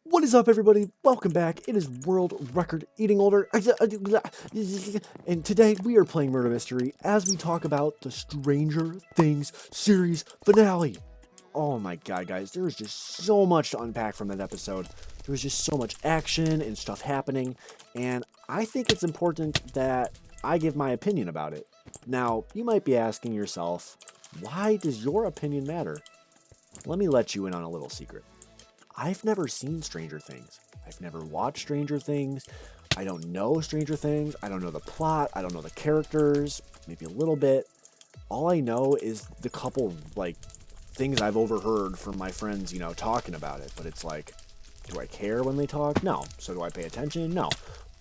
What is up, everybody? Welcome back. It is World Record Eating Older. And today we are playing Murder Mystery as we talk about the Stranger Things series finale. Oh my god, guys, there was just so much to unpack from that episode. There was just so much action and stuff happening, and I think it's important that I give my opinion about it. Now, you might be asking yourself, why does your opinion matter? Let me let you in on a little secret. I've never seen Stranger Things. I've never watched Stranger Things. I don't know Stranger Things. I don't know the plot. I don't know the characters. Maybe a little bit. All I know is the couple, things I've overheard from my friends, talking about it. But it's like, do I care when they talk? No. So do I pay attention? No.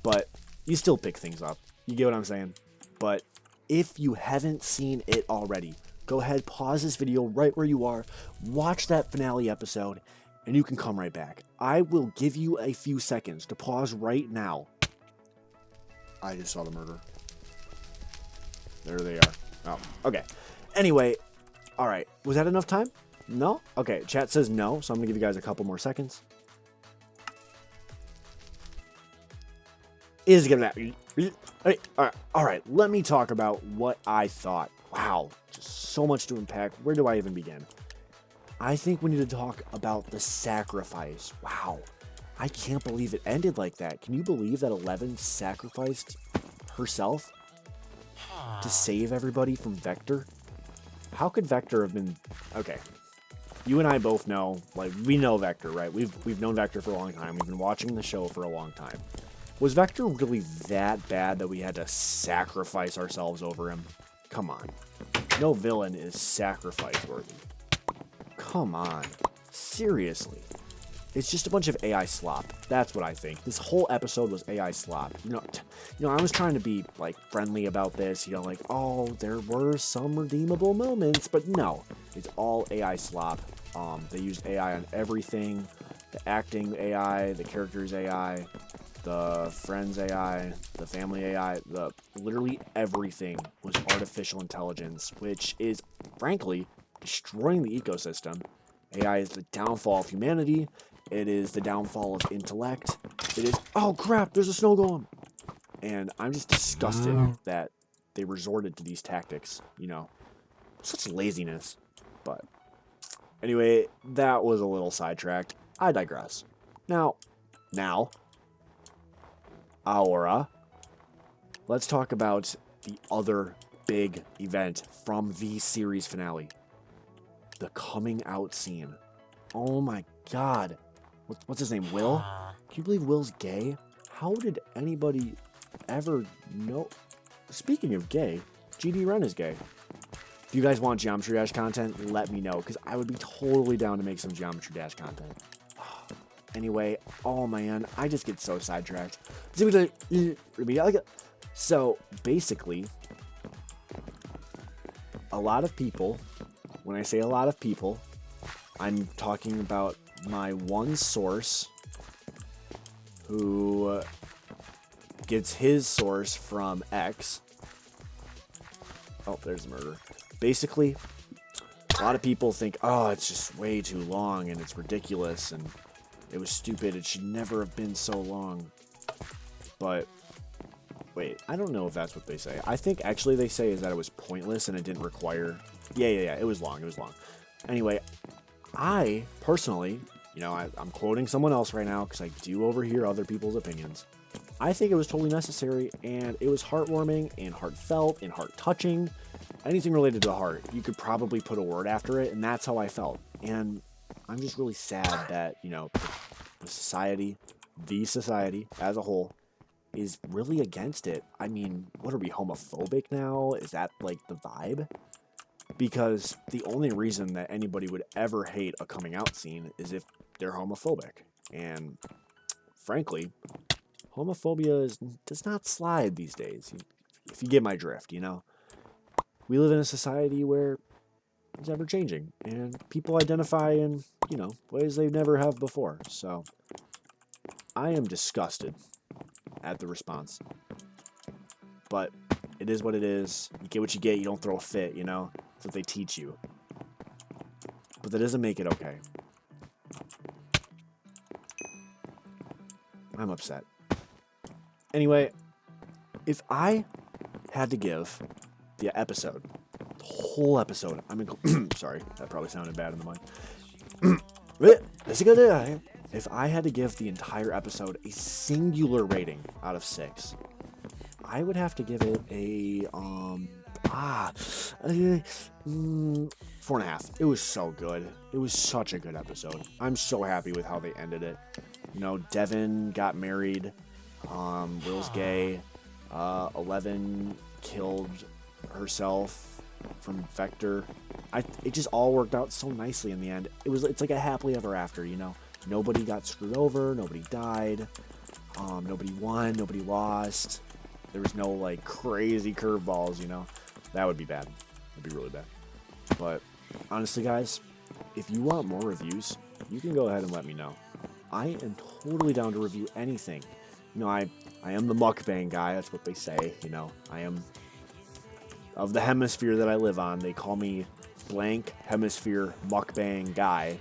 But you still pick things up. You get what I'm saying? But if you haven't seen it already, go ahead, pause this video right where you are, watch that finale episode, and you can come right back. I will give you a few seconds to pause right now. I just saw the murder. There they are. Oh, okay. Anyway, all right. Was that enough time? No? Okay, chat says no, so I'm going to give you guys a couple more seconds. Is going to... All right, let me talk about what I thought. Wow, just so much to unpack. Where do I even begin? I think we need to talk about the sacrifice. Wow. I can't believe it ended like that. Can you believe that Eleven sacrificed herself to save everybody from Vector? How could Vector have been... Okay. You and I both know, we know Vector, right? We've known Vector for a long time. We've been watching the show for a long time. Was Vector really that bad that we had to sacrifice ourselves over him? Come on. No villain is sacrifice worthy. Come on. Seriously. It's just a bunch of AI slop. That's what I think. This whole episode was AI slop. I was trying to be, friendly about this. Oh, there were some redeemable moments. But no. It's all AI slop. They used AI on everything. The acting AI, the characters AI, the friends AI, the family AI. Literally everything was artificial intelligence, which is, frankly, destroying the ecosystem. AI is the downfall of humanity. It is the downfall of intellect. It is... Oh, crap! There's a snow golem! And I'm just disgusted that they resorted to these tactics, Such laziness. But anyway, that was a little sidetracked. I digress. Now, Aura, let's talk about the other big event from the series finale. The coming out scene. Oh my god. What's his name? Will? Can you believe Will's gay? How did anybody ever know? Speaking of gay, GD Ren is gay. If you guys want Geometry Dash content, let me know, because I would be totally down to make some Geometry Dash content. Anyway, oh man, I just get so sidetracked. So, basically, a lot of people... When I say a lot of people, I'm talking about my one source who gets his source from X. Oh, there's the murder. Basically, a lot of people think, oh, it's just way too long and it's ridiculous and it was stupid. It should never have been so long. But wait, I don't know if that's what they say. I think actually they say is that it was pointless and it didn't require... Yeah, it was long, Anyway, I, personally, I'm quoting someone else right now because I do overhear other people's opinions. I think it was totally necessary, and it was heartwarming, and heartfelt, and heart-touching. Anything related to the heart, you could probably put a word after it, and that's how I felt. And I'm just really sad that, the society as a whole, is really against it. I mean, what are we, homophobic now? Is that, the vibe? Because the only reason that anybody would ever hate a coming out scene is if they're homophobic. And frankly, homophobia does not slide these days, if you get my drift, We live in a society where it's ever changing, and people identify in, ways they never have before. So, I am disgusted at the response. But it is what it is. You get what you get, you don't throw a fit, That's what they teach you. But that doesn't make it okay. I'm upset. Anyway, if I had to give the episode, the whole episode, sorry, that probably sounded bad in the mic. If I had to give the entire episode a singular rating out of 6, I would have to give it a 4.5. It was so good. It was such a good episode. I'm so happy with how they ended it. You know, Devin got married. Will's gay. 11 killed herself from Vector. It just all worked out so nicely in the end. It's like a happily ever after, you know. Nobody got screwed over. Nobody died. Nobody won. Nobody lost. There was no like crazy curveballs, you know. That would be bad. That'd be really bad. But honestly, guys, if you want more reviews, you can go ahead and let me know. I am totally down to review anything. You know, I am the mukbang guy. That's what they say. You know, I am of the hemisphere that I live on. They call me blank hemisphere mukbang guy,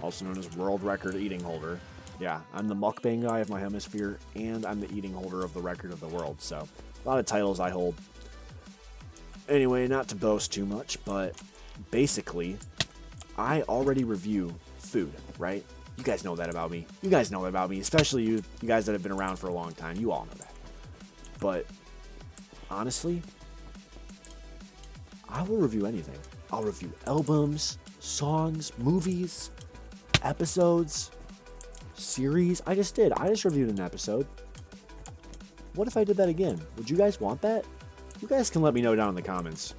also known as world record eating holder. Yeah, I'm the mukbang guy of my hemisphere, and I'm the eating holder of the record of the world. So, a lot of titles I hold. Anyway, not to boast too much, but basically, I already review food, right? You guys know that about me. You guys know that about me, especially you guys that have been around for a long time. You all know that. But honestly, I will review anything. I'll review albums, songs, movies, episodes, series. I just reviewed an episode. What if I did that again? Would you guys want that? You guys can let me know down in the comments.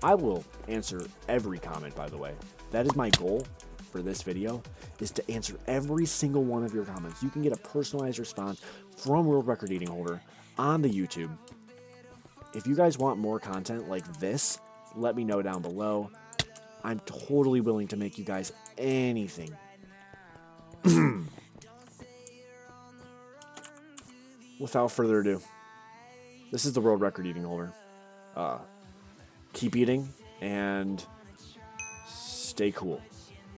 I will answer every comment, by the way. That is my goal for this video, is to answer every single one of your comments. You can get a personalized response from World Record Eating Holder on the YouTube. If you guys want more content like this, let me know down below. I'm totally willing to make you guys anything. Without further ado, this is the World Record Eating Holder. Keep eating and stay cool.